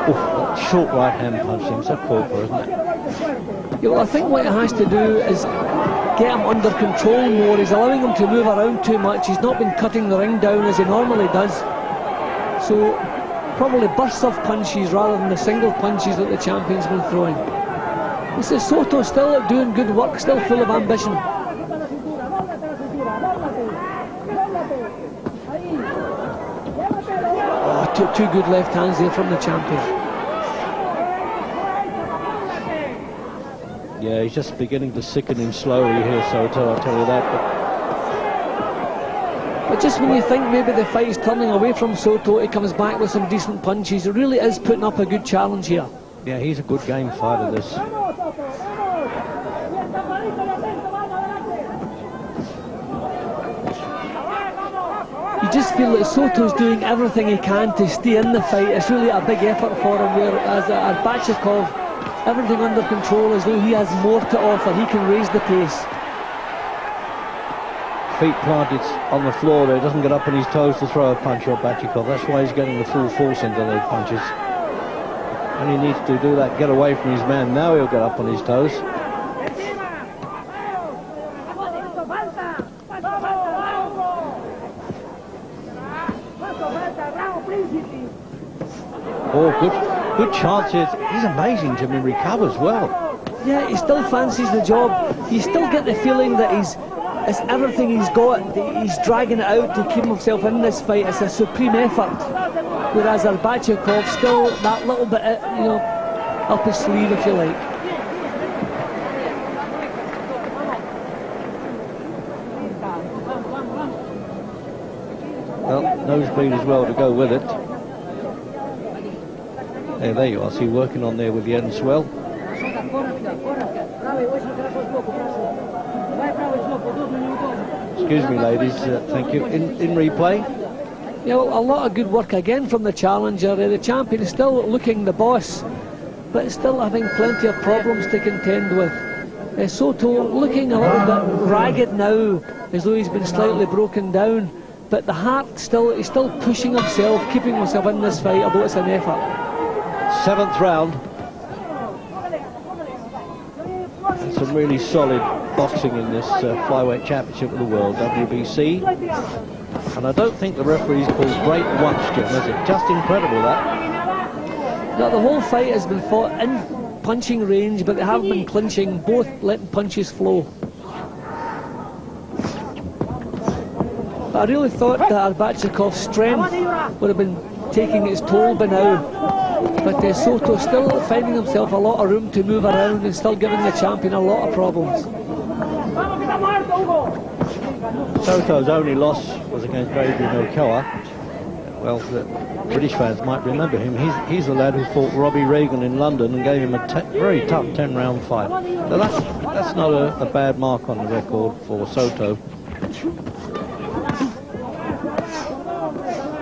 That short right hand punch seems so corporate, isn't it? Yeah, well, I think what he has to do is get him under control more. He's allowing him to move around too much. He's not been cutting the ring down as he normally does. So probably bursts of punches rather than the single punches that the champion's been throwing. This is Soto still doing good work, still full of ambition. Oh, two good left hands there from the champion. Yeah, he's just beginning to sicken him slowly here, Soto, I'll tell you that. But just when you think maybe the fight is turning away from Soto, he comes back with some decent punches. He really is putting up a good challenge here. Yeah, he's a good game fighter, this. You just feel that Soto's doing everything he can to stay in the fight. It's really a big effort for him, whereas Arbachakov, everything under control, as though he has more to offer. He can raise the pace. Feet planted on the floor there, doesn't get up on his toes to throw a punch or Arbachakov. That's why he's getting the full force into those punches. And he needs to do that, get away from his man. Now he'll get up on his toes. Oh, good chance here. He's amazing to recover as well. Yeah, he still fancies the job. You still get the feeling that it's everything he's got. He's dragging it out to keep himself in this fight. It's a supreme effort. Whereas Arbachakov still that little bit, you know, up his sleeve, if you like. Well, nosebleed as well to go with it. There you are, see, working on there with the end swell. Excuse me, ladies, thank you. In replay? Yeah, well, a lot of good work again from the challenger. The champion is still looking the boss, but still having plenty of problems to contend with. Soto looking a little bit ragged now, as though he's been slightly broken down, but the heart he's still pushing himself, keeping himself in this fight, although it's an effort. 7th round. And some really solid boxing in this flyweight championship of the world, WBC. And I don't think the referee's called great once, Jim, is it? Just incredible, that. Now, the whole fight has been fought in punching range, but they haven't been clinching, both letting punches flow. But I really thought that Arbachakov's strength would have been taking its toll by now. But Soto still finding himself a lot of room to move around and still giving the champion a lot of problems. Soto's only loss was against Nocaut. Well, the British fans might remember him. He's the lad who fought Robbie Reagan in London and gave him a very tough 10-round fight. So that's not a bad mark on the record for Soto.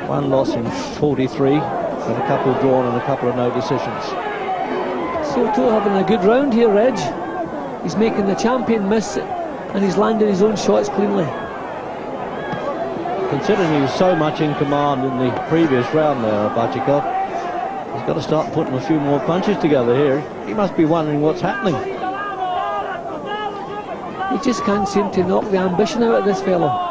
One loss in 43, and a couple drawn and a couple of no decisions. Soto having a good round here, Reg. He's making the champion miss, and he's landing his own shots cleanly. Considering he was so much in command in the previous round there, Arbachakov, he's got to start putting a few more punches together here. He must be wondering what's happening. He just can't seem to knock the ambition out of this fellow.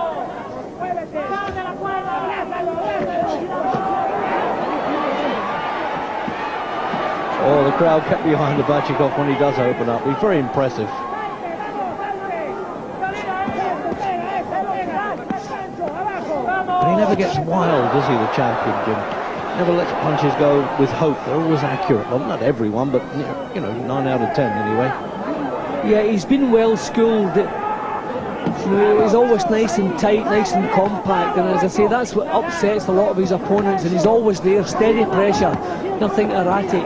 Oh, the crowd kept behind Arbachakov when he does open up. He's very impressive. But he never gets wild, does he, the champion, Jim? Never lets punches go with hope. They're always accurate. Well, not everyone, but, you know, 9 out of 10 anyway. Yeah, he's been well schooled. He's always nice and tight, nice and compact, and as I say, that's what upsets a lot of his opponents, and he's always there, steady pressure, nothing erratic.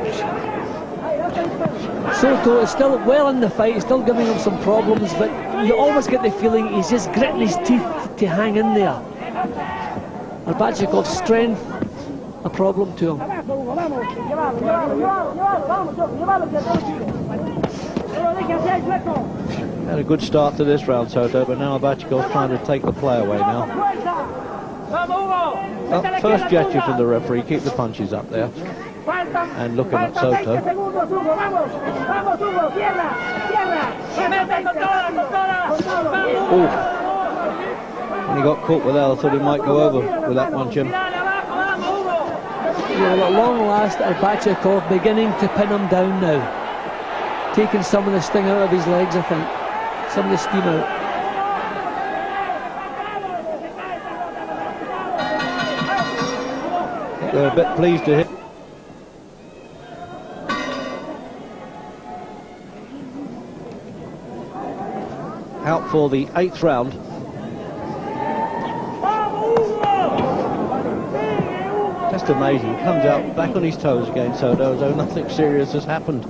Soto is still well in the fight, still giving him some problems, but you always get the feeling he's just gritting his teeth to hang in there. Arbachakov's strength, a problem to him. Had a good start to this round, Soto, but now Arbachakov's trying to take the play away now. Well, first gesture from the referee, keep the punches up there. And looking at Soto. Oh. When he got caught with that, I thought he might go over with that one, Jim. Well, at long last, Arbachakov beginning to pin him down now. Taking some of the sting out of his legs, I think. Some of the steam out. They're a bit pleased to hit. Out for the 8th round. Just amazing. Comes out back on his toes again, Soto, as though nothing serious has happened.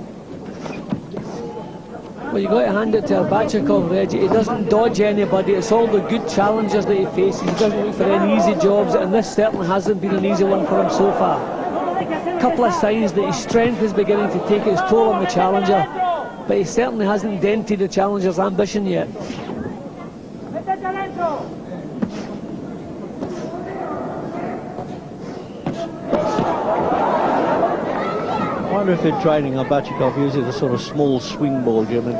Well, you've got to hand it to Arbachakov, Reggie. He doesn't dodge anybody. It's all the good challengers that he faces. He doesn't look for any easy jobs, and this certainly hasn't been an easy one for him so far. A couple of signs that his strength is beginning to take its toll on the challenger, but he certainly hasn't dented the challenger's ambition yet. I wonder if in training Arbachakov uses a sort of small swing ball, Jim, and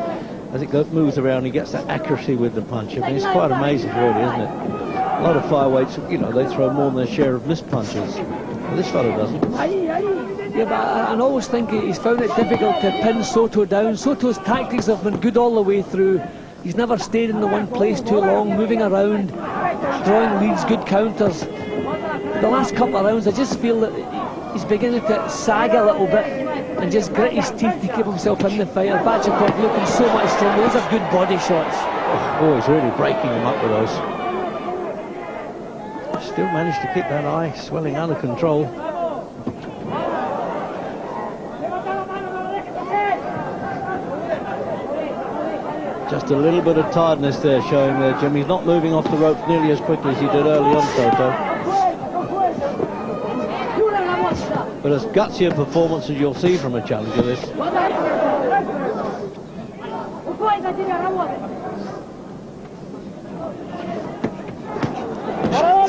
as it moves around he gets that accuracy with the punch. I mean, it's quite amazing really, isn't it? A lot of fireweights, you know, they throw more than their share of missed punches. Well, this fellow doesn't. Yeah, but I always think he's found it difficult to pin Soto down. Soto's tactics have been good all the way through. He's never stayed in the one place too long, moving around, drawing leads, good counters. The last couple of rounds, I just feel that he's beginning to sag a little bit and just grit his teeth to keep himself in the fight. Arbachakov looking so much stronger. Those are good body shots. Oh, he's really breaking him up with those. Still managed to keep that eye swelling under control. Just a little bit of tiredness there showing there, Jim. He's not moving off the ropes nearly as quickly as he did early on, Soto. But as gutsy a performance as you'll see from a challenger, this.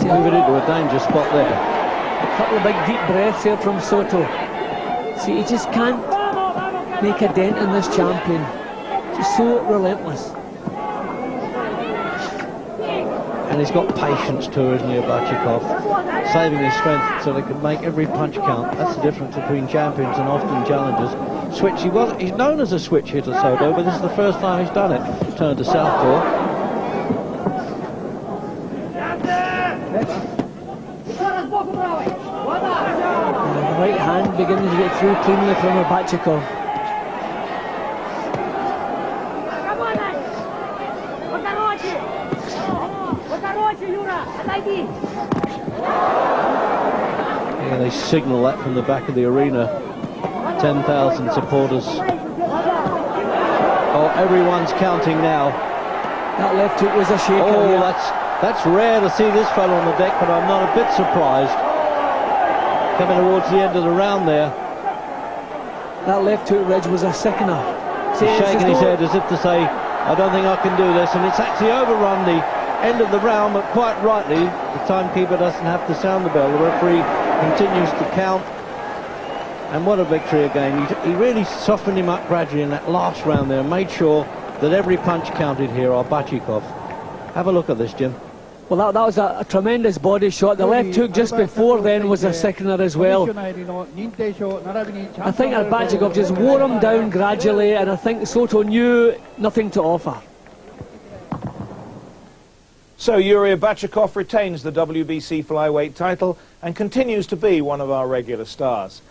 Moving into a danger spot there. A couple of big deep breaths here from Soto. See, he just can't make a dent in this champion. Just so relentless. And he's got patience too, isn't he, Arbachakov? Saving his strength so they can make every punch count. That's the difference between champions and often challengers. Switch, he's known as a switch hitter, Soto, but this is the first time he's done it. Turned to southpaw. The right hand beginning to get through cleanly from Arbachakov. Yeah, they signal that from the back of the arena. 10,000 supporters. Oh, everyone's counting now. That left hook was a shaker. Oh, here. that's rare to see this fellow on the deck, but I'm not a bit surprised. Coming towards the end of the round there. That left hook, Reg, was a sickener. He's shaking his head as if to say, I don't think I can do this, and it's actually overrun the end of the round, but quite rightly, the timekeeper doesn't have to sound the bell. The referee continues to count, and what a victory again. He really softened him up gradually in that last round there, and made sure that every punch counted here. Arbachakov. Have a look at this, Jim. Well, that was a tremendous body shot. The left hook just before then was a sickener as well. I think Arbachakov just wore him down gradually, and I think Soto knew nothing to offer. So Yuri Arbachakov retains the WBC flyweight title and continues to be one of our regular stars.